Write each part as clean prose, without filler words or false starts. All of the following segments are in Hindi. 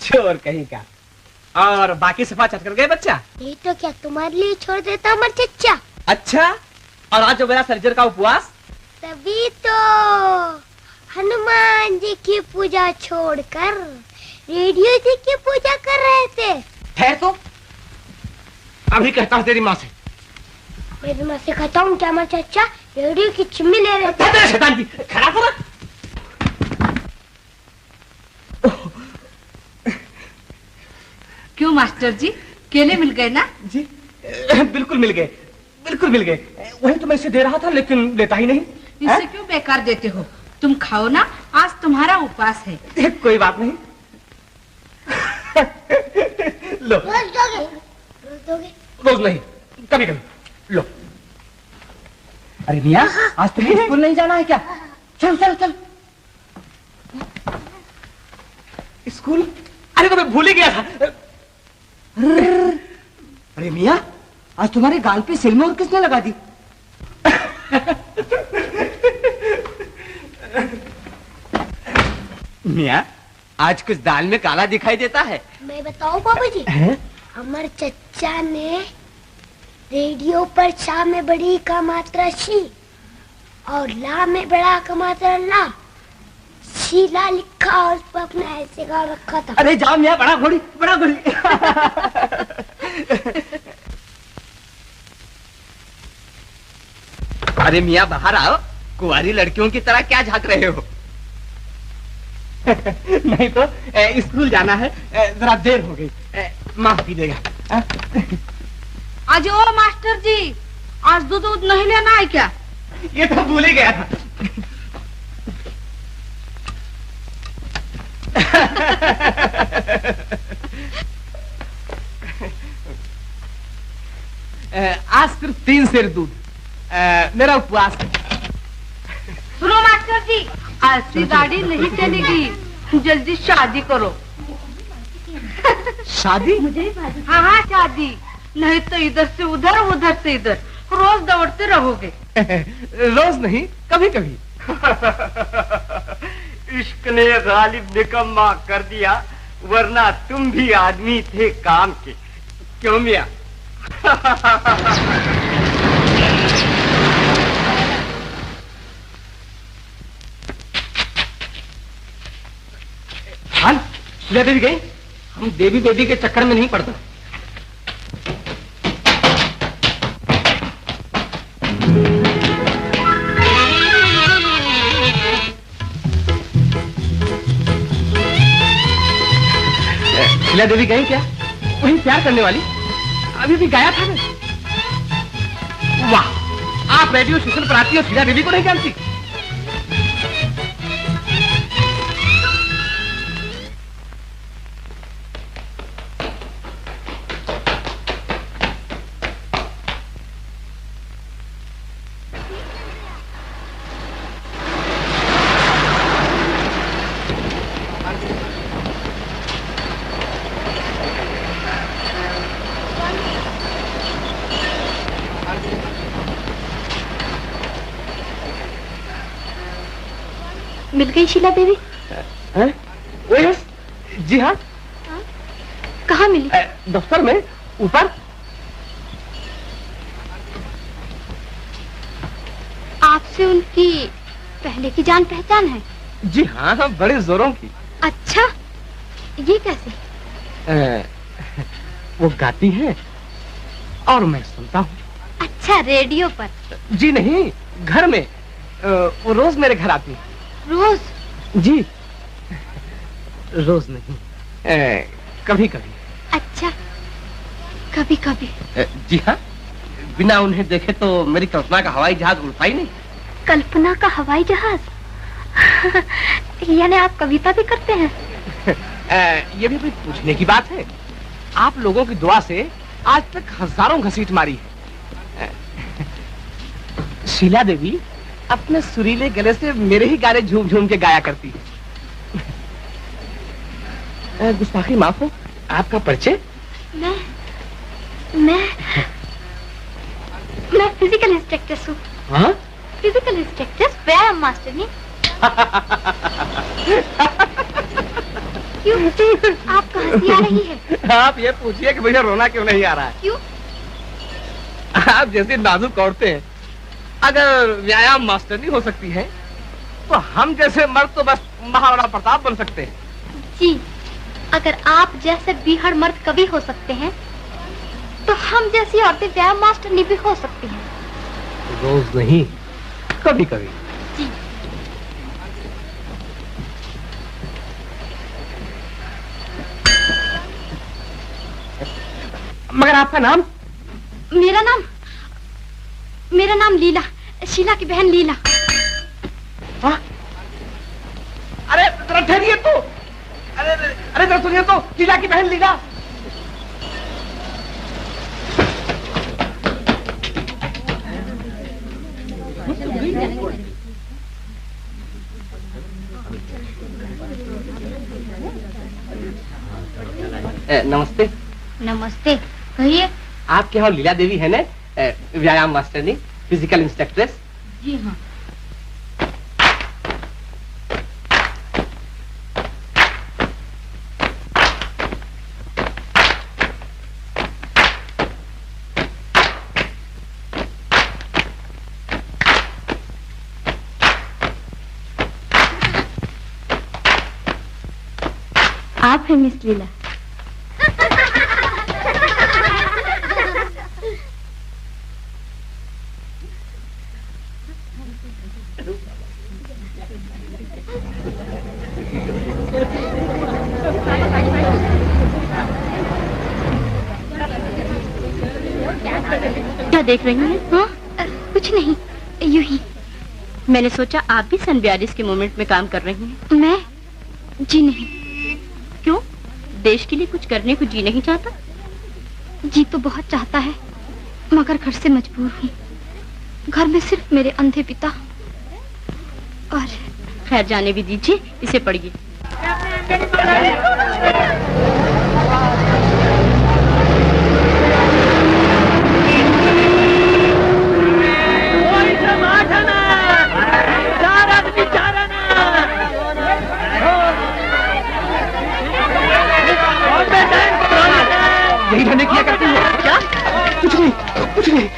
चोर कहीं का। और बाकी सफा चट कर गए बच्चा? नहीं तो क्या तुम्हारे लिए छोड़ देता हूँ चच्चा। अच्छा, और आज जो मेरा सर्जर का उपवास? तभी तो हनुमान जी की पूजा छोड़कर रेडियो जी की पूजा कर रहे थे। ठहर तो, अभी कहता हूँ तेरी माँ से। मेरी माँ से कहता हूँ क्या हमारे चच्चा रेडियो की चिम्मी ले रहे थे। शैतान जी, खड़ा करो। क्यों मास्टर जी, केले मिल गए ना? जी बिल्कुल मिल गए, बिल्कुल मिल गए। वही तो मैं इसे दे रहा था, लेकिन लेता ही नहीं। इसे क्यों बेकार देते हो? तुम खाओ ना, आज तुम्हारा उपवास है। कोई बात नहीं। लो। रोज दोगे? रोज दोगे? रोज नहीं, कभी कभी। लो। अरे मियाँ, आज तुम्हें स्कूल नहीं जाना है क्या? चल चल चल। स्कूल? अरे तो मैं भूल ही गया था। अरे मियाँ, आज तुम्हारे गाल पे सिलमोहर किसने लगा दी? मियाँ, आज कुछ दाल में काला दिखाई देता है। मैं बताऊं बाबूजी? हमारे चचा ने रेडियो पर शा में बड़ी का मात्रा शी और ला में बड़ा का मात्रा ला, शीला लिखा और उस पर अपना ऐसे गाल रखा था। अरे जाओ मियाँ, बड़ा घोड़ी, बड़ा घोड़ी। अरे मियाँ बाहर आओ, कुंवारी लड़कियों की तरह क्या झांक रहे हो? नहीं तो स्कूल जाना है, जरा देर हो गई, माफ कीजिएगा। आज ओ मास्टर जी, आज दूध नहीं लेना है क्या? ये तो भूल ही गया था। आज सिर्फ 3 सेर दूध, मेरा उपवास है। सुनो मास्टर जी, ऐसी गाड़ी नहीं चलेगी, जल्दी शादी करो। शादी? हाँ हाँ शादी, नहीं तो इधर से उधर उधर से इधर रोज दौड़ते रहोगे। रोज नहीं, कभी कभी। इश्क ने गालिब निकम्मा कर दिया, वरना तुम भी आदमी थे काम के। क्यों मियाँ? हाल ले देवी गई, हम देवी बेबी के चक्कर में नहीं पड़ते। शीला देवी गई क्या? वही प्यार करने वाली, अभी भी गाया था ना। वाह, आप रेडियो स्टेशन पर आती हो, शीला देवी को नहीं जानती? मिल गई शीला देवी? यस, जी हाँ। कहाँ मिली? दफ्तर में, ऊपर। आपसे उनकी पहले की जान पहचान है? जी हाँ, बड़े जोरों की। अच्छा, ये कैसे? वो गाती हैं और मैं सुनता हूँ। अच्छा, रेडियो पर? जी नहीं, घर में। वो रोज मेरे घर आती है। रोज? जी, रोज नहीं, कभी कभी। अच्छा, कभी कभी। जी हाँ, बिना उन्हें देखे तो मेरी कल्पना का हवाई जहाज उड़ता ही नहीं। कल्पना का हवाई जहाज? यानी आप कविता भी करते हैं? ये भी पूछने की बात है। आप लोगों की दुआ से आज तक हजारों घसीट मारी है। शीला देवी अपने सुरीले गले से मेरे ही गाने झूम झूम के गाया करती है। गुस्ताखी माफ हो, आपका परिचय? मैं फिजिकल इंस्ट्रक्टर हूँ। हाँ? फिजिकल इंस्ट्रक्टर, व्यायाम मास्टर नहीं। क्यों? आपको हंसी आ रही है? आप ये पूछिए कि मुझे रोना क्यों नहीं आ रहा है। क्यों? आप जैसी नाजुक औरतें अगर व्यायाम मास्टर नहीं हो सकती हैं, तो हम जैसे मर्द तो बस महाराणा प्रताप बन सकते हैं। जी, अगर आप जैसे बीहड़ मर्द कवि हो सकते हैं, तो हम जैसी औरतें व्यायाम मास्टरनी भी हो सकती हैं। रोज नहीं, कभी कभी। जी। मगर आपका नाम? मेरा नाम लीला, शीला की बहन लीला। हाँ? अरे जरा ठहरिए तो, अरे जरा सुनिए तो, लीला की बहन लीला। नमस्ते। नमस्ते, कहिए। आपके यहाँ लीला देवी है ना, व्यायाम मास्टरनी, फिजिकल इंस्ट्रक्ट्रेस? जी हाँ। आप हैं मिस लीला? क्या देख रही हैं? हाँ? कुछ नहीं, यूं ही। मैंने सोचा आप भी सन 42 के मोमेंट में काम कर रही हैं। मैं? जी नहीं। क्यों? देश के लिए कुछ करने को जी नहीं चाहता? जी तो बहुत चाहता है, मगर घर से मजबूर हूँ। घर में सिर्फ मेरे अंधे पिता और। खैर जाने भी दीजिए, इसे पढ़िए। यही रहने किया करती है क्या? कुछ नहीं, कुछ नहीं।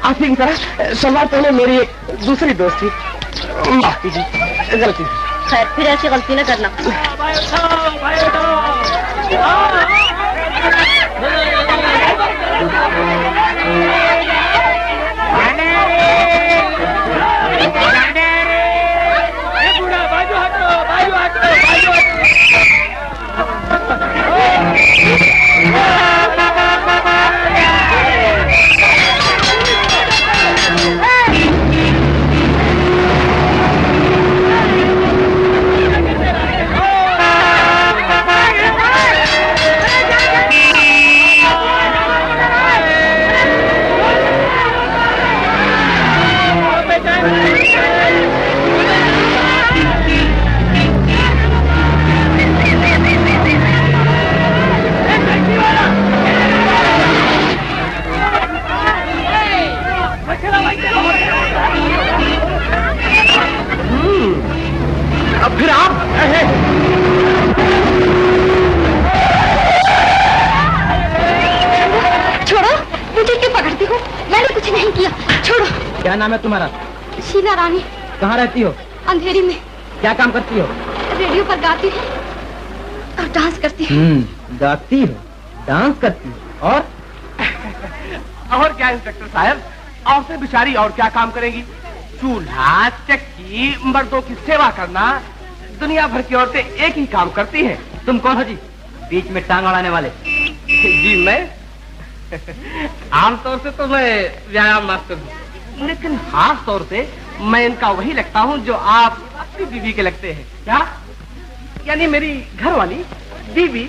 आप ही की तरह सलवार पहले मेरी दूसरी दोस्त थी। माफ कीजिए, गलती। खैर फिर ऐसी गलती न करना। अब फिर आप छोड़ो, मुझे क्यों पकड़ती हो? मैंने कुछ नहीं किया, छोड़ो। क्या नाम है तुम्हारा? शीला रानी। कहाँ रहती हो? अंधेरी में। क्या काम करती हो? रेडियो पर गाती हूँ और डांस करती हूँ। गाती हो, डांस करती हो, और क्या इंस्पेक्टर साहब, औरतें बेचारी और क्या काम करेंगी? चूल्हा, चक्की, मर्दों की सेवा करना। दुनिया भर की औरतें एक ही काम करती हैं। तुम कौन हो जी? बीच में टांग अड़ाने वाले। जी मैं आमतौर से तो मैं व्यायाम मास्टर हूँ, लेकिन खास तौर से मैं इनका वही लगता हूँ जो आप अपनी बीवी के लगते हैं। क्या? यानी मेरी घर वाली बीवी?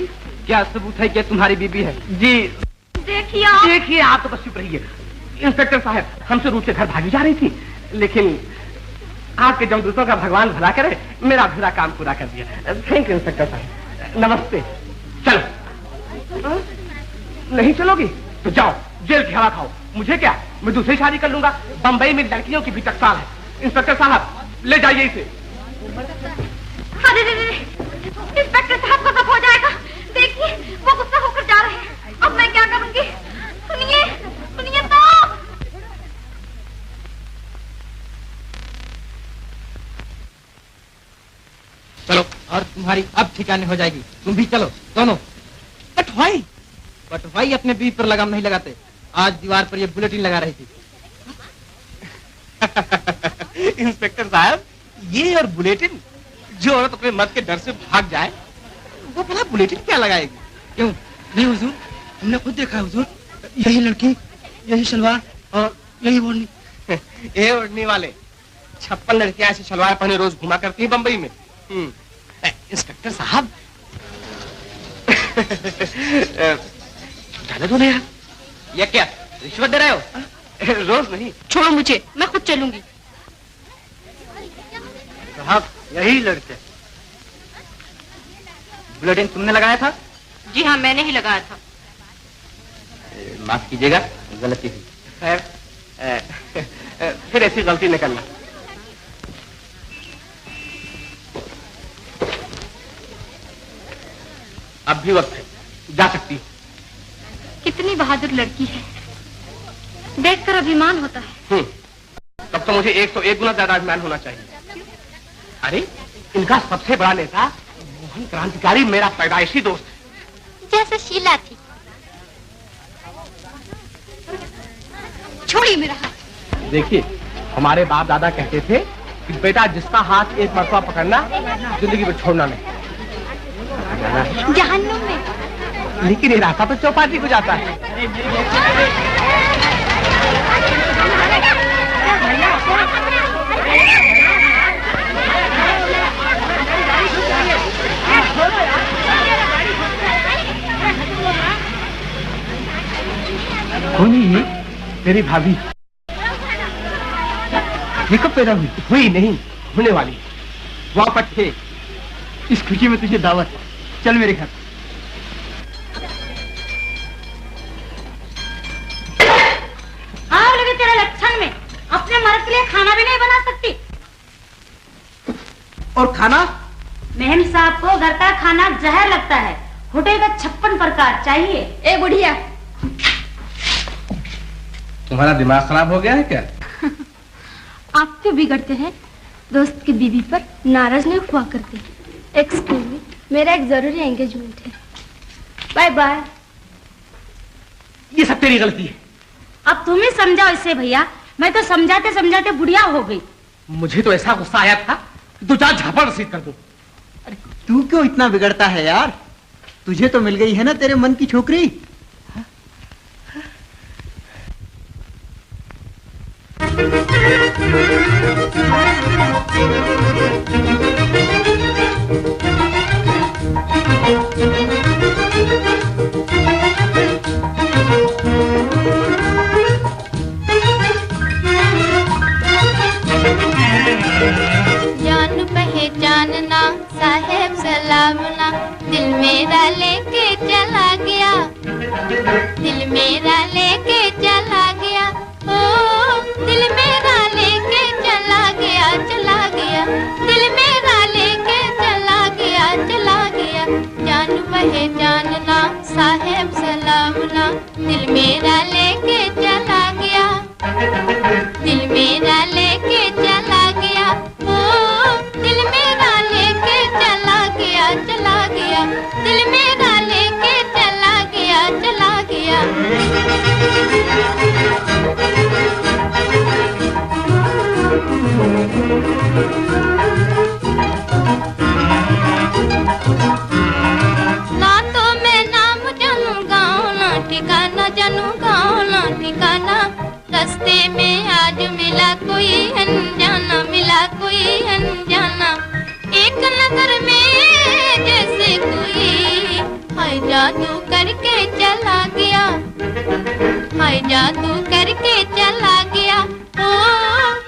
क्या सबूत है कि तुम्हारी बीवी है? जी देखिए आप तो बस चुप रहिए। इंस्पेक्टर साहब, हमसे रूट से घर भागी जा रही थी, लेकिन आपके जमदूतों का भगवान भला करे, मेरा अधूरा काम पूरा कर दिया। थैंक यू इंस्पेक्टर साहब। नमस्ते। चलो। नहीं चलोगी तो जाओ, जेल की हवा खाओ। मुझे क्या, मैं दूसरी शादी कर लूंगा। बंबई में लड़कियों की भी टकसाल है। इंस्पेक्टर साहब, ले जाइए इसे। अरे इंस्पेक्टर साहब को सब हो जाएगा। देखिए वो गुस्सा होकर जा रहे हैं। अब मैं क्या करूंगी? सुनिए, सुनिए तो। चलो, और तुम्हारी अब ठिकाने हो जाएगी। तुम भी चलो दोनों। पटवाई अपने बीवी पर लगाम नहीं लगाते। आज दीवार पर ये बुलेटिन लगा रही थी। इंस्पेक्टर साहब, ये और बुलेटिन, जो औरत अपने मर्द के डर से भाग जाए, वो भला बुलेटिन क्या लगाएगी? क्यों नहीं हुजूर, हमने खुद देखा है हुजूर। यही लड़की, यही सलवार और यही ओढ़नी। ये उड़ने वाले 56 लड़कियां ऐसी सलवार पहने रोज घुमा करती हैं बंबई में। इंस्पेक्टर साहब जाने दो ना यार। ये क्या रिश्वत दे रहे हो? रोज नहीं। छोड़ो मुझे, मैं खुद चलूंगी। साहब यही लड़के। बुलेटिन तुमने लगाया था? जी हाँ, मैंने ही लगाया था। माफ कीजिएगा, गलती हुई। खैर फिर ऐसी गलती न करना। अब भी वक्त है, जा सकती हूँ। कितनी बहादुर लड़की है, देखकर अभिमान होता है। तब तो मुझे 101 गुना ज्यादा अभिमान होना चाहिए। अरे इनका सबसे बड़ा नेता मोहन क्रांतिकारी मेरा पैदाइशी दोस्त है। जैसे शीला थी। छोड़िए मेरा हाथ। देखिए, हमारे बाप दादा कहते थे कि बेटा जिसका हाथ एक मरतबा पकड़ना जिंदगी में छोड़ना नहीं। जहन्नुम में। लेकिन ये रास्ता तो चौपाटी को जाता है। कौन है ये? तेरी भाभी। ये कब पैदा हुई? हुई नहीं, होने वाली। वहाँ पर थे। इस खुशी में तुझे दावत। चल मेरे घर। हाँ लगे तेरे लक्षण में। अपने मर्द के लिए खाना भी नहीं बना सकती। और खाना? मेहम साहब को घर का खाना जहर लगता है। होटल का 56 प्रकार चाहिए। ए बुढ़िया, तुम्हारा दिमाग खराब हो गया है क्या? आप क्यों बिगड़ते हैं? दोस्त की बीवी पर नाराज नहीं हुआ करते। एक्सक्यूज मी, मेरा एक जरूरी एंगेजमेंट है। Bye bye. ये सब तेरी गलती है। अब तुम ही समझाओ इसे भैया। मैं तो समझाते समझाते बुढ़िया हो गई। मुझे तो ऐसा गुस्सा आया था कि दो चार झापड़ रसीद कर दो। अरे तू क्यों इतना बिगड़ता है यार? तुझे तो मिल गई है ना तेरे मन की छोकरी। जान पहचानना साहेब सलामना, दिल मेरा लेके चला गया, दिल मेरा लेके चला गया, ओ दिल मेरा लेके चला गया, चला गया, दिल मेरा लेके चला गया, चला गया। जान पहचानना साहेब सलामना, दिल मेरा लेके चला गया, दिल मेरा लेके चला गया, ओ दिल मेरा लेके चला गया, चला गया, दिल मेरा लेके चला गया, चला गया। ना तो मैं नाम जानू गाँव ना ठिकाना, जानू गाँव ना ठिकाना, रास्ते में आज मिला कोई अनजाना, मिला कोई अनजाना, एक नजर में जैसे कोई हाय जादू करके चला गया, हाय जादू करके चला गया, ओ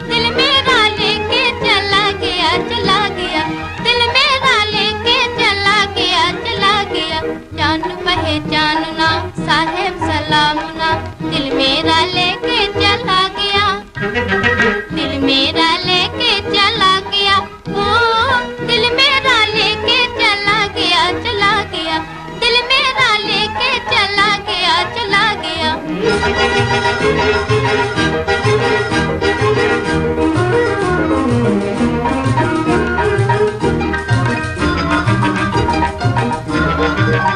दिल मेरा लेके चला गया, चला गया, दिल मेरा लेके चला गया, चला गया। जान पहचानना साहेब सलामना, दिल मेरा लेके चला गया, दिल मेरा लेके चला गया, ओ दिल मेरा लेके चला गया, चला गया, दिल मेरा लेके चला गया, चला गया।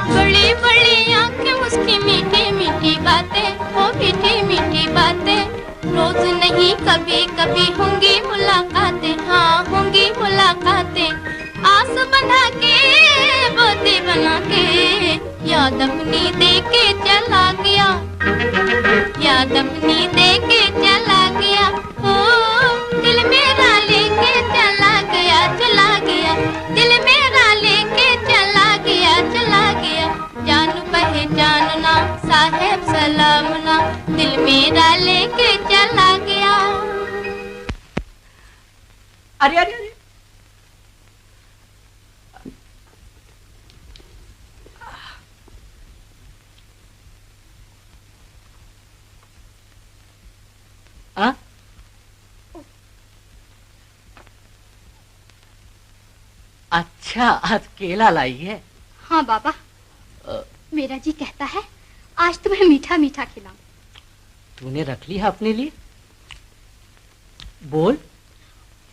बड़ी बड़ी आंखें उसकी मीठी मीठी बातें, वो मीठी मीठी बातें, रोज नहीं कभी कभी होंगी मुलाकातें, हाँ होंगी मुलाकातें, आस बना के बातें बना के याद अपनी दे के चला गया, याद अपनी दे के चला गया, साहेब सलाम ना दिल मेरा लेके चला गया। अरे अरे अरे आ? अच्छा, आज केला लाई है। हाँ बाबा, मेरा जी कहता है आज तुम्हें मीठा मीठा खिलाऊं। तूने रख ली है अपने लिए? बोल।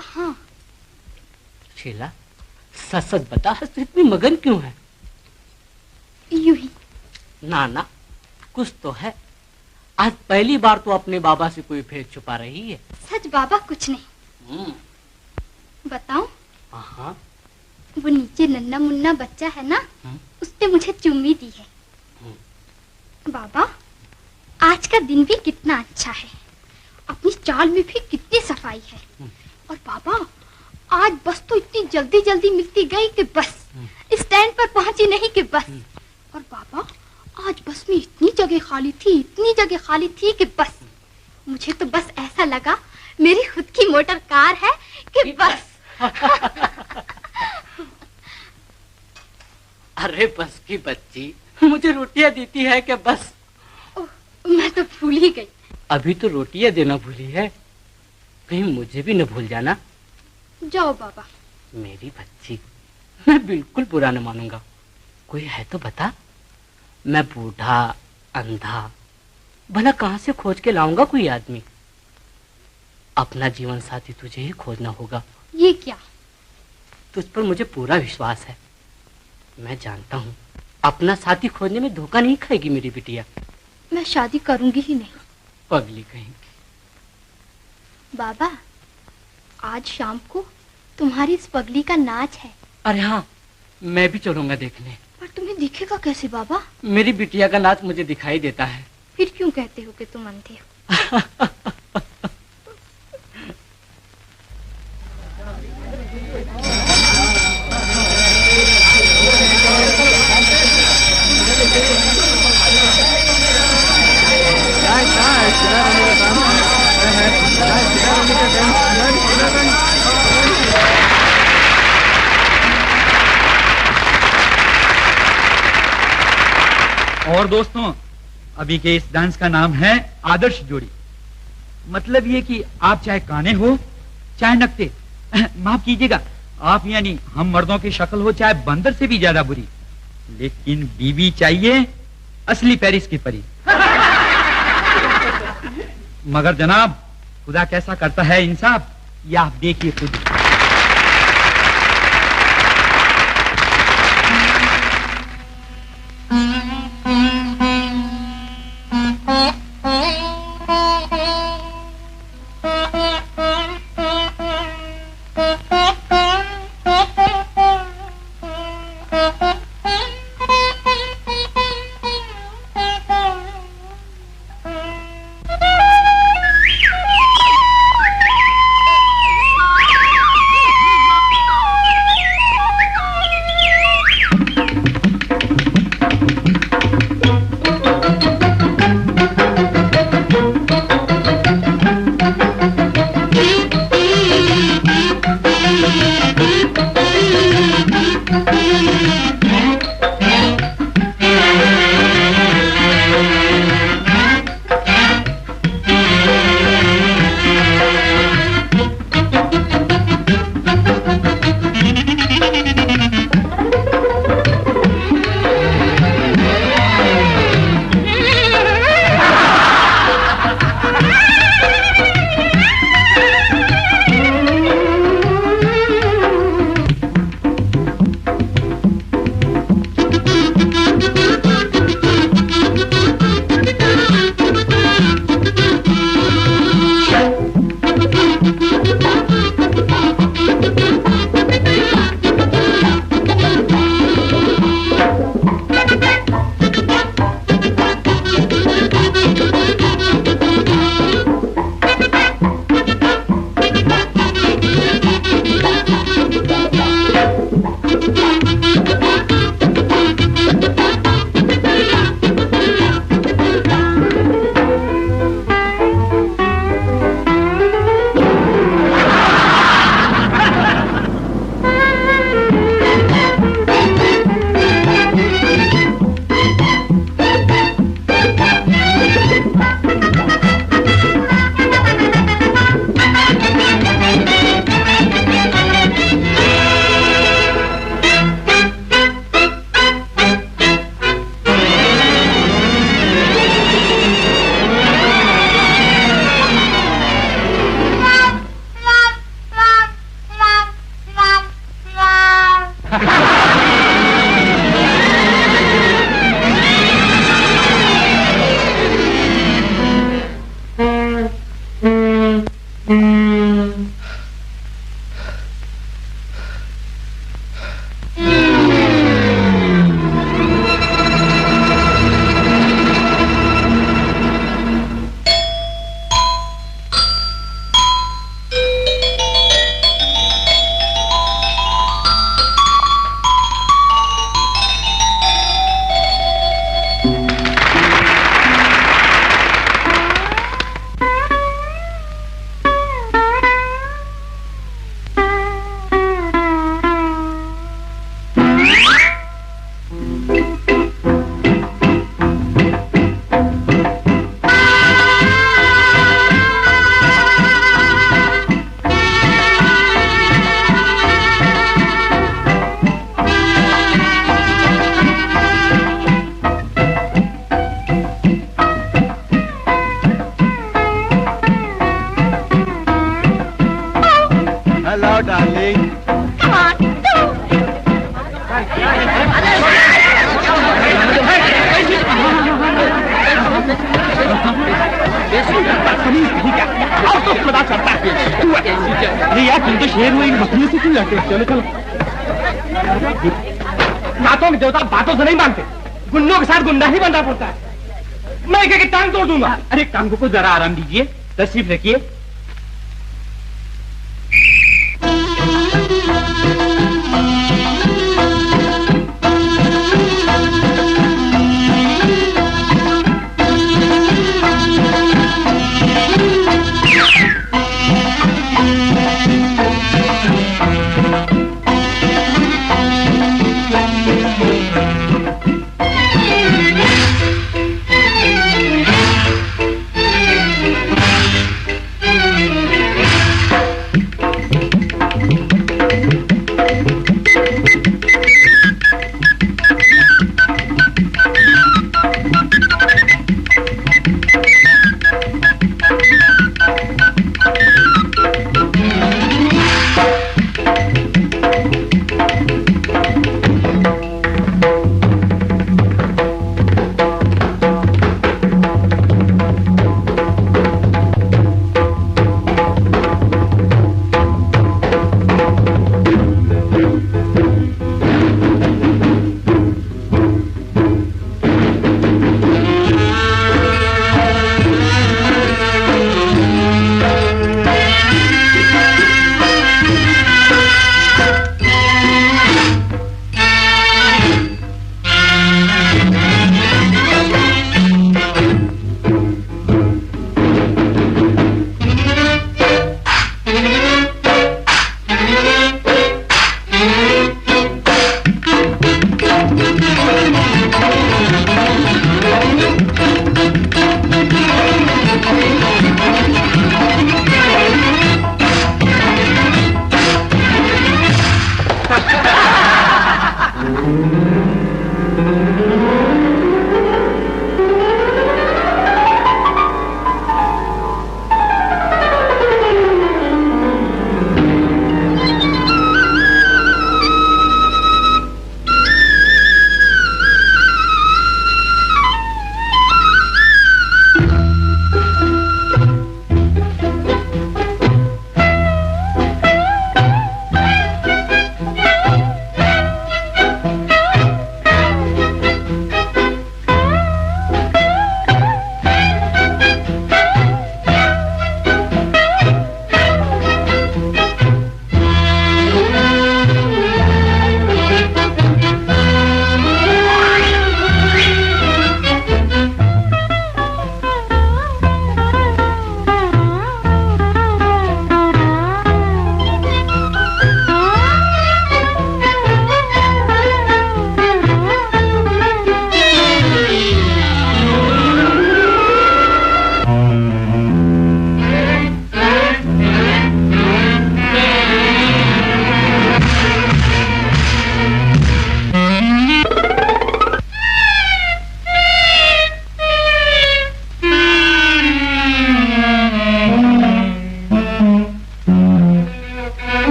हाँ। शीला, सच सच बता, तू इतनी मगन क्यों है? यूं ही। ना ना, कुछ तो है। आज पहली बार तो अपने बाबा से कोई भेद छुपा रही है। सच बाबा, कुछ नहीं। बताऊं? हाँ। वो नीचे नन्ना मुन्ना बच्चा है ना, उसने मुझे चुम्मी दी है। बाबा, आज का दिन भी कितना अच्छा है, अपनी चाल में भी कितनी सफाई है। और बाबा, आज बस तो इतनी जल्दी जल्दी मिलती गई कि बस स्टैंड पर पहुंची नहीं कि बस। और बाबा, आज बस में इतनी जगह खाली थी, इतनी जगह खाली थी कि बस मुझे तो बस ऐसा लगा मेरी खुद की मोटर कार है कि बस। अरे बस की बच्ची, मुझे रोटियां देती है कि बस? मैं तो भूल ही गई। अभी तो रोटियां देना भूली है, कहीं मुझे भी न भूल जाना। जाओ बाबा। मेरी बच्ची, मैं बिल्कुल बुरा न मानूंगा। कोई है तो बता, मैं बूढ़ा अंधा भला कहां से खोज के लाऊंगा कोई आदमी? अपना जीवन साथी तुझे ही खोजना होगा। ये क्या? तुझ पर मुझे पूरा विश्वास है। मैं जानता हूँ अपना साथी खोजने में धोखा नहीं खाएगी मेरी बिटिया। मैं शादी करूंगी ही नहीं। पगली कहीं। बाबा, आज शाम को तुम्हारी इस पगली का नाच है। अरे हाँ, मैं भी चलूंगा देखने। पर तुम्हें दिखेगा कैसे बाबा? मेरी बिटिया का नाच मुझे दिखाई देता है। फिर क्यों कहते हो कि तुम अंधे हो? और दोस्तों, अभी के इस डांस का नाम है आदर्श जोड़ी। मतलब ये कि आप चाहे काने हो चाहे नकते, माफ कीजिएगा, आप यानी हम मर्दों की शक्ल हो चाहे बंदर से भी ज्यादा बुरी, लेकिन बीवी चाहिए असली पेरिस की परी। मगर जनाब, खुदा कैसा करता है इंसाफ, ये आप देखिए खुद। तुम तो शेर हुए, बकरियों से क्यों लड़ते? चलो चलो। बातों के देवता बातों से नहीं मानते, गुंडों के साथ गुंडा ही बनना पड़ता है। मैं एक एक टांग तोड़ दूंगा। अरे टांगों को जरा आराम दीजिए, तशरीफ रखिए।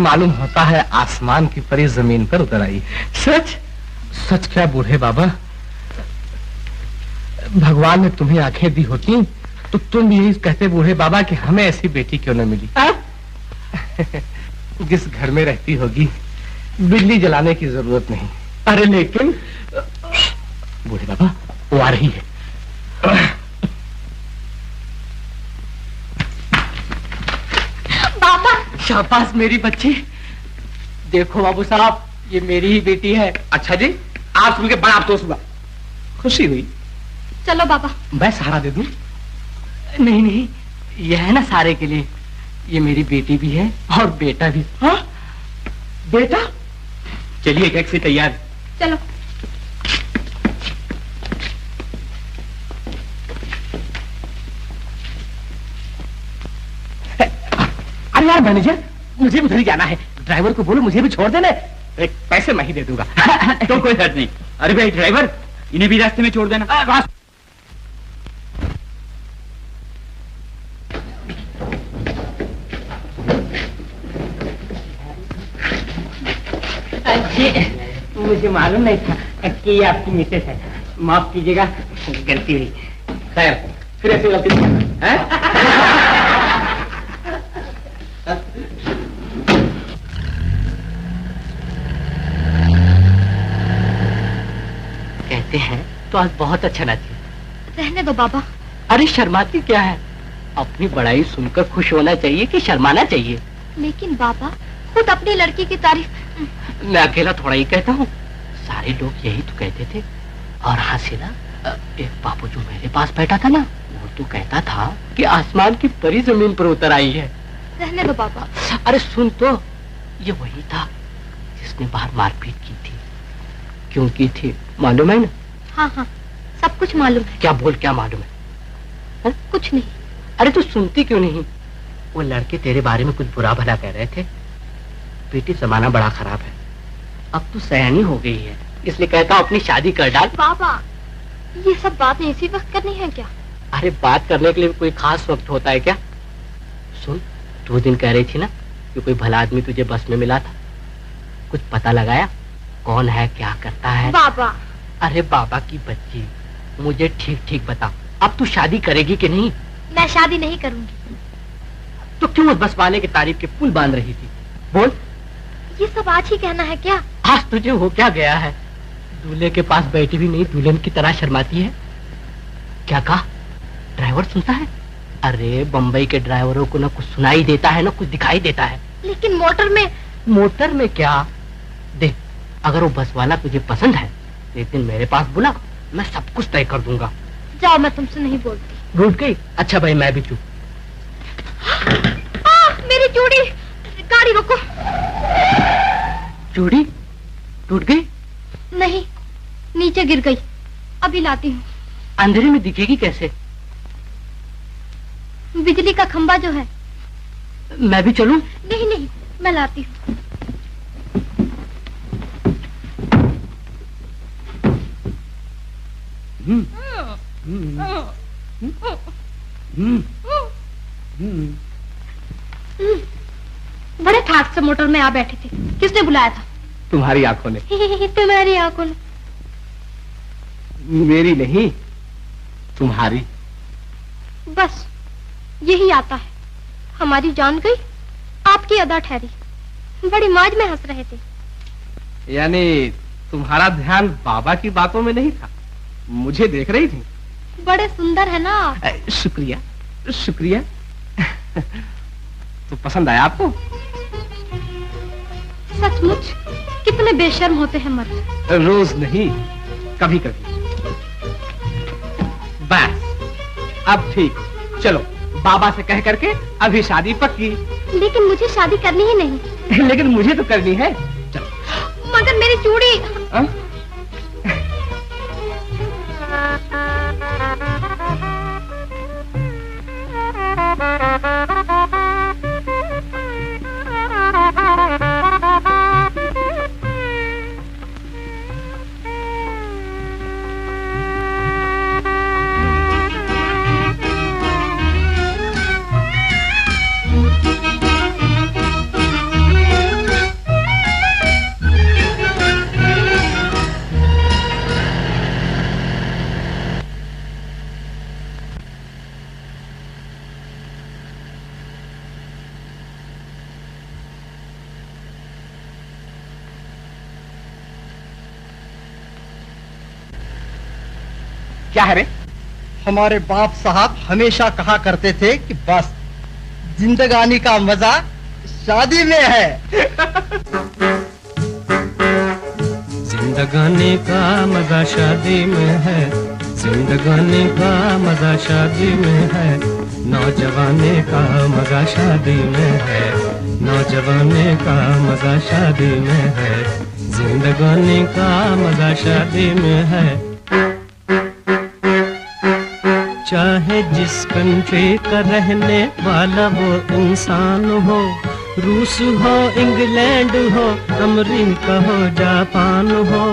मालूम होता है आसमान की परी जमीन पर उतर आई। सच? सच क्या बूढ़े बाबा? भगवान ने तुम्हें आंखें दी होती तो तुम यही कहते बूढ़े बाबा कि हमें ऐसी बेटी क्यों न मिली। जिस घर में रहती होगी बिजली जलाने की जरूरत नहीं। अरे लेकिन बूढ़े बाबा वो आ रही है। बाबा शाबाश मेरी बच्ची। देखो बाबू साहब ये मेरी ही बेटी है। अच्छा जी, आज सुन के बड़ा अफसोस हुआ, खुशी हुई। चलो बाबा मैं सहारा दे दूं? नहीं नहीं, यह है ना सारे के लिए। ये मेरी बेटी भी है और बेटा भी। हाँ बेटा, चलिए टैक्सी तैयार। चलो। अरे यार मैनेजर, मुझे उधर ही जाना है। ड्राइवर को बोलो मुझे भी छोड़ देना। एक पैसे मैं ही दे दूंगा। तो कोई हर्ज नहीं। अरे भाई ड्राइवर, इन्हें भी रास्ते में छोड़ देना। मुझे मालूम नहीं था कि ये आपकी मिसेस है। माफ कीजिएगा, गलती हुई। खैर, फिर ऐसी गलती नहीं करना, हैं? कहते हैं तो आज बहुत अच्छा नाची। रहने दो बाबा। अरे शर्माती क्या है? अपनी बड़ाई सुनकर खुश होना चाहिए कि शर्माना चाहिए? लेकिन बाबा, खुद अपनी लड़की की तारीफ। मैं अकेला थोड़ा ही कहता हूँ, सारे लोग यही तो कहते थे। और हासिला, एक बाबू जो मेरे पास बैठा था ना, वो तो कहता था कि आसमान की परी जमीन पर उतर आई है। रहने दो बाबा। अरे सुन तो, ये वही था जिसने बाहर मारपीट की थी। क्यों की थी मालूम है ना? हाँ हाँ, सब कुछ मालूम है। क्या बोल, क्या मालूम है? कुछ नहीं। अरे तू सुनती क्यों नहीं? वो लड़के तेरे बारे में कुछ बुरा भला कह रहे थे। बेटी, जमाना बड़ा खराब है। अब तू सयानी हो गई है, इसलिए कहता हूँ अपनी शादी कर डाल। बाबा, ये सब बातें इसी वक्त करनी है क्या? अरे बात करने के लिए कोई खास वक्त होता है क्या? सुन, तू दिन कह रही थी ना कि कोई भला आदमी तुझे बस में मिला था। कुछ पता लगाया कौन है, क्या करता है? बाबा। अरे बाबा की बच्ची, मुझे ठीक ठीक बता, अब तू शादी करेगी कि नहीं? मैं शादी नहीं करूंगी। तो क्यों उस बस वाले की तारीफ के पुल बांध रही थी? बोल। ये सब आज ही कहना है क्या? आज तुझे हो क्या गया है? दूल्हे के पास बैठी भी नहीं, दुल्हन की तरह शर्माती है। क्या कहा? ड्राइवर सुनता है? अरे बम्बई के ड्राइवरों को ना कुछ सुनाई देता है ना कुछ दिखाई देता है। लेकिन मोटर में। मोटर में क्या? देख, अगर वो बस वाला तुझे पसंद है तो एक दिन मेरे पास बुला, मैं सब कुछ तय कर दूंगा। जाओ, मैं तुमसे नहीं बोलती। रूठ गई? अच्छा भाई, मैं भी चुप। मेरी चूड़ी! गाड़ी रोको। चूड़ी टूट गई? नहीं, नीचे गिर गई। अभी लाती हूँ। अंधेरे में दिखेगी कैसे? बिजली का खंबा जो है। मैं भी चलूं? नहीं नहीं, मैं लाती हूँ। बड़े ठाक से मोटर में आ बैठे थे। किसने बुलाया था? तुम्हारी आंखों ने। तुम्हारी आंखों ने? मेरी नहीं, तुम्हारी। बस यही आता है। हमारी जान गई, आपकी अदा ठहरी। बड़ी मौज में हंस रहे थे। यानी तुम्हारा ध्यान बाबा की बातों में नहीं था, मुझे देख रही थी। बड़े सुंदर है ना आप। शुक्रिया शुक्रिया। तो पसंद आया आपको? सचमुच कितने बेशर्म होते हैं मर्द। रोज नहीं, कभी कभी। बस अब ठीक, चलो बाबा से कह करके अभी शादी पक्की। लेकिन मुझे शादी करनी ही नहीं। लेकिन मुझे तो करनी है। चलो। मगर मेरी चूड़ी। क्या है रे? हमारे बाप साहब हमेशा कहा करते थे कि बस जिंदगानी का मजा शादी में है। जिंदगानी का मजा शादी में है, जिंदगानी का मजा शादी में है, नौजवानी का मजा शादी में है, नौजवानी का मजा शादी में है, जिंदगानी का मजा शादी में है। चाहे जिस कंट्री का रहने वाला वो इंसान हो, रूस हो, इंग्लैंड हो, अमेरिका हो, जापान हो,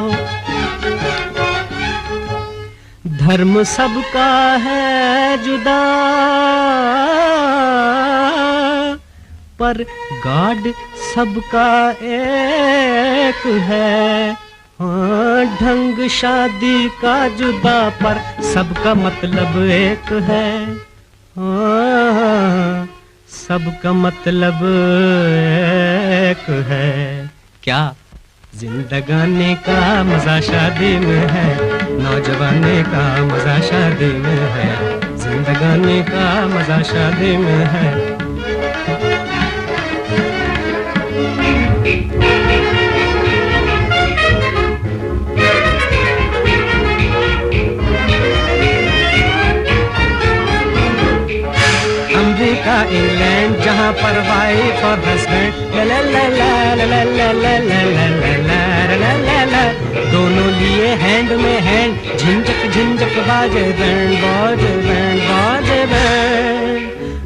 धर्म सबका है जुदा, पर गॉड सबका एक है। हाँ, ढंग शादी का जुदा, पर सबका मतलब एक है। हाँ, सबका मतलब एक है। क्या जिंदगानी का मजा शादी में है, नौजवानी का मजा शादी में है, जिंदगानी का मजा शादी में है। अमेरिका, इंग्लैंड, जहाँ पर वाइफ और हस्बैंड ला ला ला ला ला ला ला ला ला ला ला, दोनों लिए हैंड में हैंड, झिंझक झिंझक बाजे बैंड, बाजे बैंड, बाजे बैंड।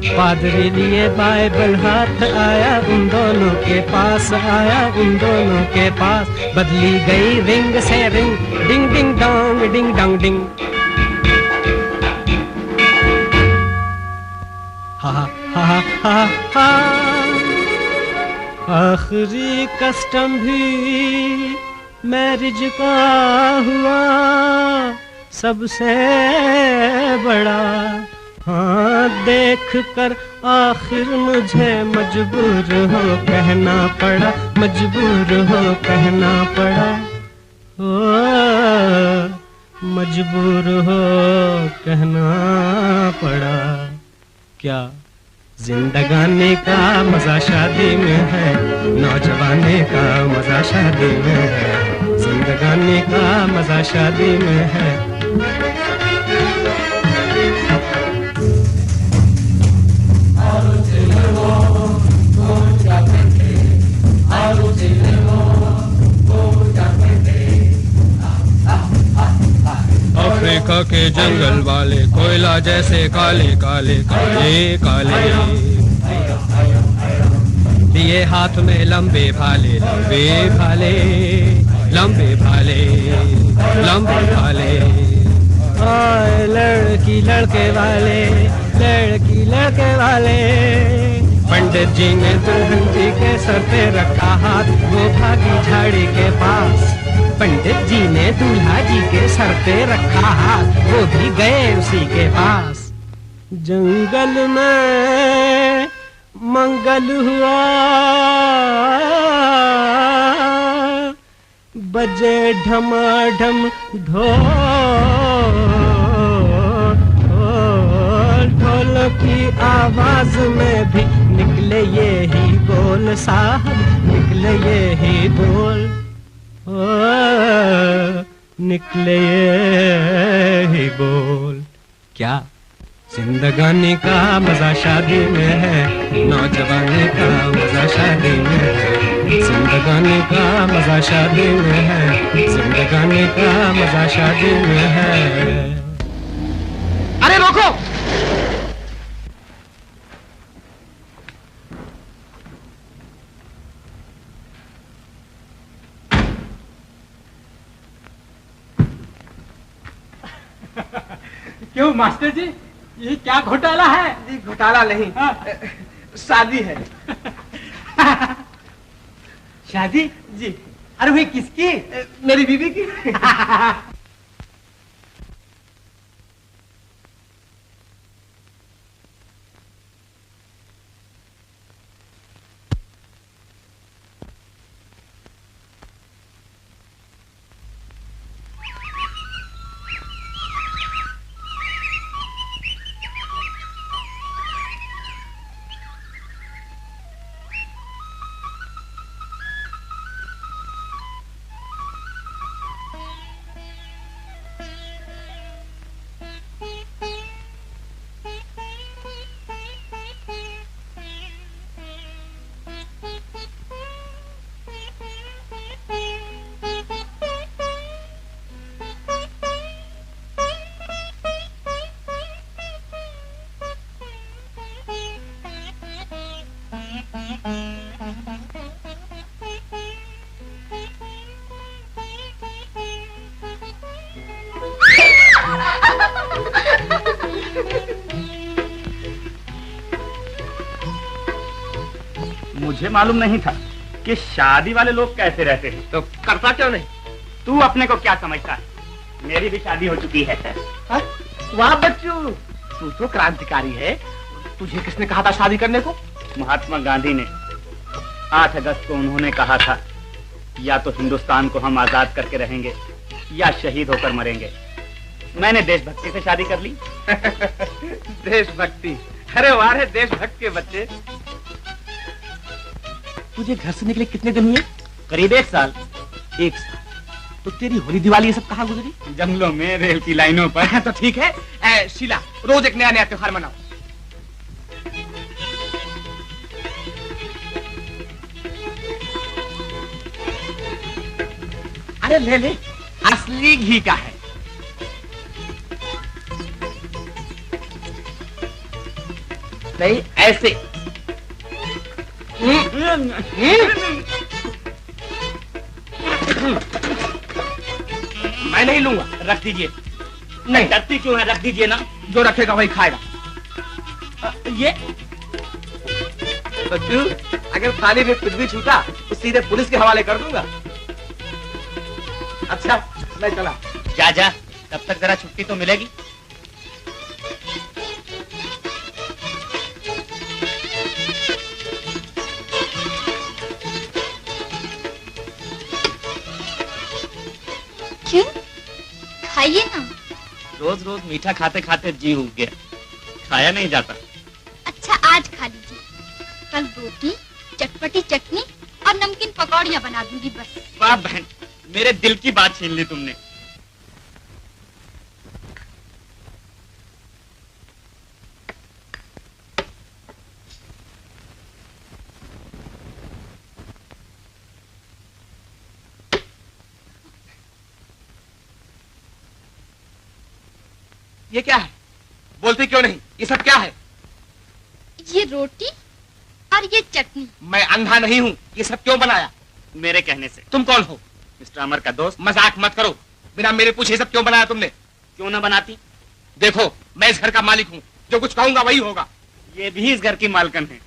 पादरी लिए बाइबल हाथ आया, उन दोनों के पास आया, उन दोनों के पास। बदली गई रिंग से ring, ding ding dong, ding dong ding. हा हा हा हा हा। आखिरी कस्टम भी मैरिज का हुआ सबसे बड़ा। हाँ, देख कर आखिर मुझे मजबूर हो कहना पड़ा, मजबूर हो कहना पड़ा। ओ, मजबूर हो कहना पड़ा। क्या जिंदगानी का मजा शादी में है, नौजवानी का मजा शादी में है, जिंदगानी का मजा शादी में है। अफ्रीका के जंगल वाले कोयला जैसे काले काले काले काले, लिए हाथ में लंबे भाले लंबे भाले लंबे भाले लंबे भाले। आए लड़की लड़के वाले, लड़की लड़के वाले। पंडित जी ने दुल्हन जी के सर पे रखा हाथ, वो भागी झाड़ी के पास। पंडित जी ने दूल्हा जी के सर पे रखा हाथ, वो भी गए उसी के पास। जंगल में मंगल हुआ, बजे ढमाढम ढोल, ढोल की आवाज में भी निकले ये ही बोल साहब, निकले ये ही बोल। ओ, निकले ये ही बोल। क्या जिंदगानी का मजा शादी में है, नौजवानी का मजा शादी में है, जिंदगानी का मजा शादी में है, जिंदगानी का मजा शादी में है। अरे रोको! क्यों मास्टर जी, ये क्या घोटाला है? जी घोटाला नहीं, शादी है। शादी? जी। अरे भाई किसकी? मेरी बीवी की। मुझे मालूम नहीं था कि शादी वाले लोग कैसे रहते हैं। तो करता क्यों नहीं? तू अपने को क्या समझता है? मेरी भी शादी हो चुकी है। वाह बच्चू, तू तो क्रांतिकारी है। तुझे किसने कहा था शादी करने को? महात्मा गांधी ने। 8 अगस्त को उन्होंने कहा था, या तो हिंदुस्तान को हम आजाद करके रहेंगे या शहीद होकर मरेंगे। मैंने देशभक्ति से शादी कर ली। देशभक्ति? अरे वाह रे देशभक्त के बच्चे। तुझे घर से निकले कितने दिन हुए? करीब 1 साल। 1 साल? तो तेरी होली दिवाली ये सब कहाँ गुजरी? जंगलों में, रेल की लाइनों पर। तो ठीक है शीला, रोज एक नया नया त्योहार मनाओ। अरे ले ले, असली घी का है। नहीं ऐसे। मैं नहीं लूंगा। रख दीजिए। नहीं डरती क्यों है? रख दीजिए ना। जो रखेगा वही खाएगा। ये बच्चू, अगर थाने में कुछ भी छूटा तो सीधे पुलिस के हवाले कर दूंगा। अच्छा मैं चला। जा जा, तब तक जरा छुट्टी तो मिलेगी। क्यों? खाइए ना। रोज रोज मीठा खाते खाते जी उग गया, खाया नहीं जाता। अच्छा आज खा लीजिए, कल रोटी, चटपटी चटनी और नमकीन पकौड़ियाँ बना दूंगी बस। वाह बहन, मेरे दिल की बात छीन ली तुमने। ये क्या है? बोलती क्यों नहीं? ये सब क्या है? ये रोटी और ये चटनी। मैं अंधा नहीं हूँ, ये सब क्यों बनाया? मेरे कहने से। तुम कौन हो? मिस्टर अमर का दोस्त। मजाक मत करो, बिना मेरे पूछे सब क्यों बनाया तुमने? क्यों ना बनाती? देखो मैं इस घर का मालिक हूँ, जो कुछ कहूंगा वही होगा। ये भी इस घर की मालकन है।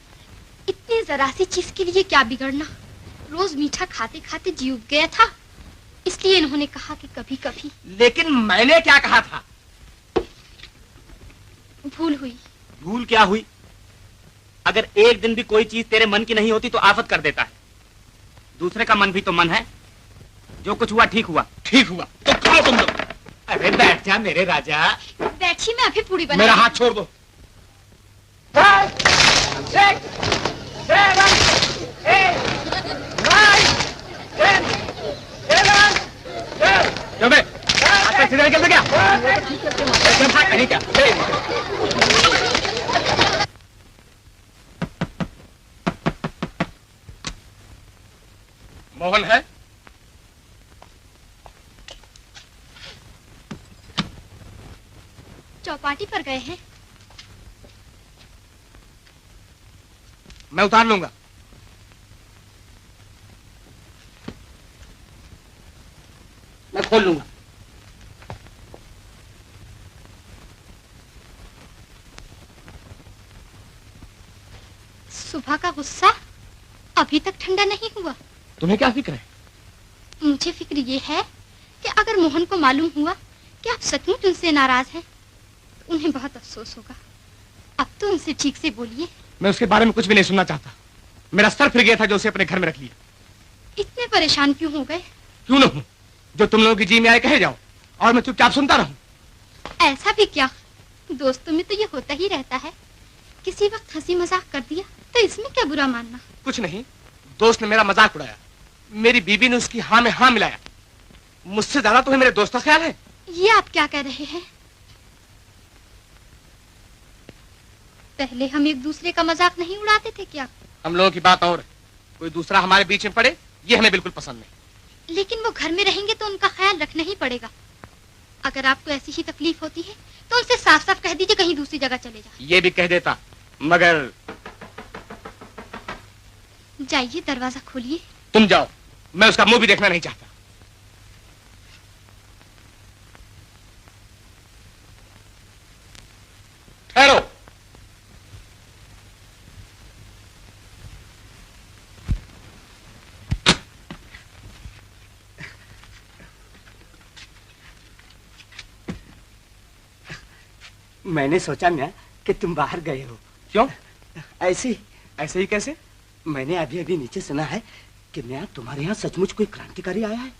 इतनी जरा सी चीज के लिए क्या बिगड़ना? रोज मीठा खाते खाते जी उग गया था, इसलिए इन्होंने कहा कि कभी कभी। लेकिन मैंने क्या कहा था? भूल हुई। भूल क्या हुई? अगर एक दिन भी कोई चीज तेरे मन की नहीं होती तो आफत कर देता है। दूसरे का मन भी तो मन है। जो कुछ हुआ ठीक हुआ। ठीक हुआ तो खाओ तुम लोग। अरे बैठ जा मेरे राजा। बैठी, मैं अभी पूरी बना। मेरा हाथ छोड़ दो। सीधे निकल गया क्या? मोहन है? चौपाटी पर गए हैं। मैं उतार लूंगा। मैं खोल लूंगा। सुबह का गुस्सा अभी तक ठंडा नहीं हुआ। तुम्हें क्या फिक्र है? मुझे फिक्र ये है कि अगर मोहन को मालूम हुआ कि आप सचमुच उनसे नाराज हैं, तो उन्हें बहुत अफसोस होगा। अब तो उनसे ठीक से बोलिए। मैं उसके बारे में कुछ भी नहीं सुनना चाहता। मेरा सर फिर गया था जो उसे अपने घर में रख लिया। इतने परेशान क्यों हो गए? क्यों न हूं? जो तुम लोगों की जी में आए कहे जाओ और मैं चुपचाप सुनता रहूं। ऐसा भी क्या? दोस्तों में तो ये होता ही रहता है, किसी वक्त हंसी मजाक कर दिया तो इसमें क्या बुरा मानना? कुछ नहीं, दोस्त ने मेरा मजाक उड़ाया, मेरी बीबी ने उसकी हाँ में हाँ मिलाया। मुझसे ज्यादा तुम्हें मेरे दोस्त का ख्याल है। ये आप क्या कह रहे हैं? पहले हम एक दूसरे का मजाक नहीं उड़ाते थे क्या? हम लोगों की बात और है। कोई दूसरा हमारे बीच में पड़े ये हमें बिल्कुल पसंद नहीं। लेकिन वो घर में रहेंगे तो उनका ख्याल रखना ही पड़ेगा। अगर आपको ऐसी ही तकलीफ होती है तो उनसे साफ साफ कह दीजिए कहीं दूसरी जगह चले जाए। ये भी कह देता, मगर जाइए दरवाजा खोलिए। तुम जाओ, मैं उसका मुंह भी देखना नहीं चाहता। ठहरो। मैंने सोचा मियाँ कि तुम बाहर गए हो। क्यों? ऐसे ही कैसे? मैंने अभी अभी नीचे सुना है कि मियाँ तुम्हारे यहाँ सचमुच कोई क्रांतिकारी आया है।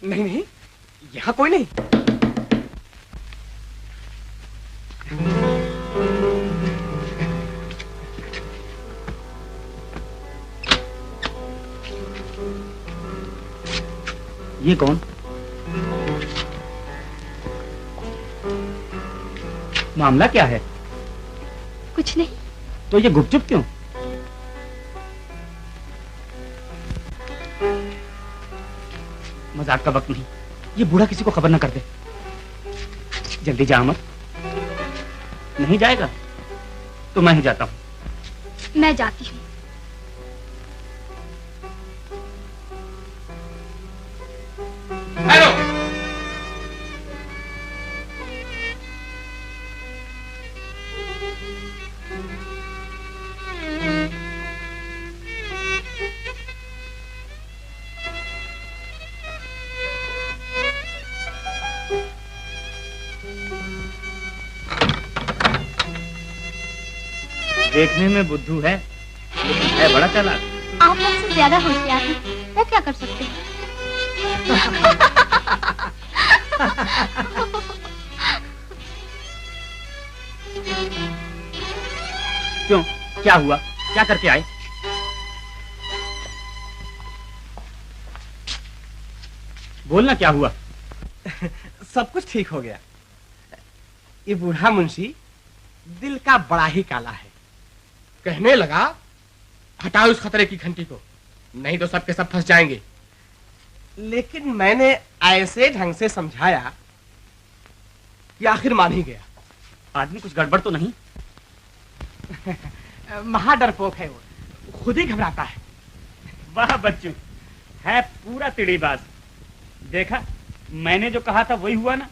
नहीं, यहाँ कोई नहीं। ये कौन? मामला क्या है? कुछ नहीं। तो ये गुपचुप क्यों? मजाक का वक्त नहीं, ये बूढ़ा किसी को खबर न कर दे। जल्दी जा अमर। नहीं जाएगा तो मैं ही जाता हूँ। मैं जाती हूँ। हेलो, देखने में बुद्धू है लेकिन है बड़ा चालाक। आप मुझसे ज्यादा होशियार हैं, वो क्या कर सकते हैं? क्यों, क्या हुआ? क्या करके आए? बोलना, क्या हुआ? सब कुछ ठीक हो गया। ये बूढ़ा मुंशी दिल का बड़ा ही काला है। कहने लगा, हटाओ उस खतरे की घंटी को, नहीं तो सब के सब फंस जाएंगे। लेकिन मैंने ऐसे ढंग से समझाया कि आखिर मान ही गया। आदमी कुछ गड़बड़ तो नहीं? महा डरपोक है वो, खुद ही घबराता है। वाह बच्चू, है पूरा तिड़ीबाज। देखा, मैंने जो कहा था वही हुआ ना।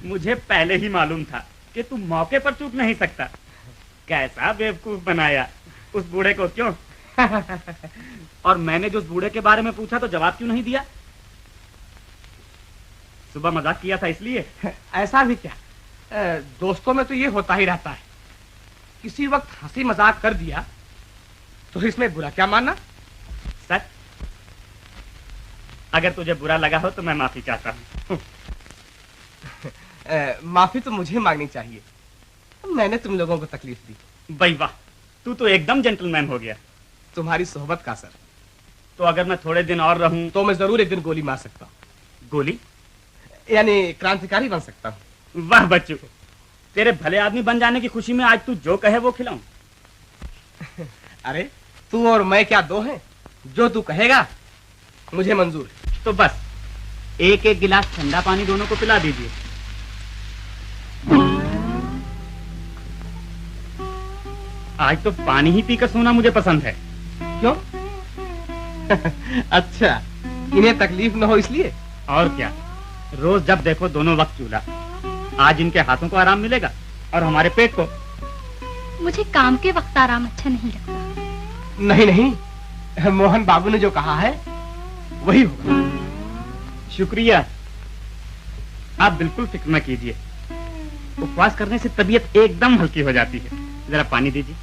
मुझे पहले ही मालूम था कि तू मौके पर चूक नहीं सकता। कैसा बेवकूफ बनाया उस बूढ़े को, क्यों? और मैंने जो उस बूढ़े के बारे में पूछा तो जवाब क्यों नहीं दिया? सुबह मजाक किया था इसलिए? ऐसा भी क्या, दोस्तों में तो ये होता ही रहता है। किसी वक्त हंसी मजाक कर दिया तो इसमें बुरा क्या मानना? सच? अगर तुझे बुरा लगा हो तो मैं माफी चाहता हूँ। माफी तो मुझे मांगनी चाहिए, मैंने तुम लोगों को तकलीफ दी। भाई वाह, तू तो एकदम जेंटलमैन हो गया। तुम्हारी सोहबत का असर। तो अगर मैं थोड़े दिन और रहूं तो मैं जरूर एक दिन गोली मार सकता हूँ। गोली? यानी क्रांतिकारी बन सकता हूँ। वाह बच्चू, तेरे भले आदमी बन जाने की खुशी में आज तू जो कहे वो खिलाऊं। अरे तू और मैं क्या दो हैं? जो तू कहेगा मुझे मंजूर है। तो बस एक एक गिलास ठंडा पानी दोनों को पिला दीजिए। आज तो पानी ही पीकर सोना मुझे पसंद है। क्यों? अच्छा, इन्हें तकलीफ न हो इसलिए? और क्या, रोज जब देखो दोनों वक्त चूल्हा। आज इनके हाथों को आराम मिलेगा और हमारे पेट को। मुझे काम के वक्त आराम अच्छा नहीं लगता। नहीं, मोहन बाबू ने जो कहा है वही होगा। शुक्रिया। आप बिल्कुल फिक्र न कीजिए, उपवास करने से तबीयत एकदम हल्की हो जाती है। जरा पानी दीजिए।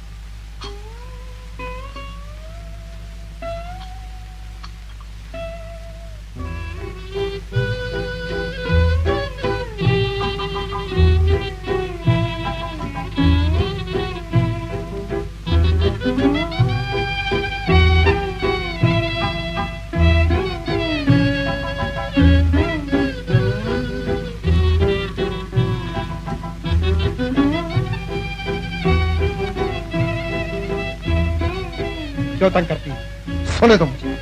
क्यों तंग करती है? सोने दो मुझे।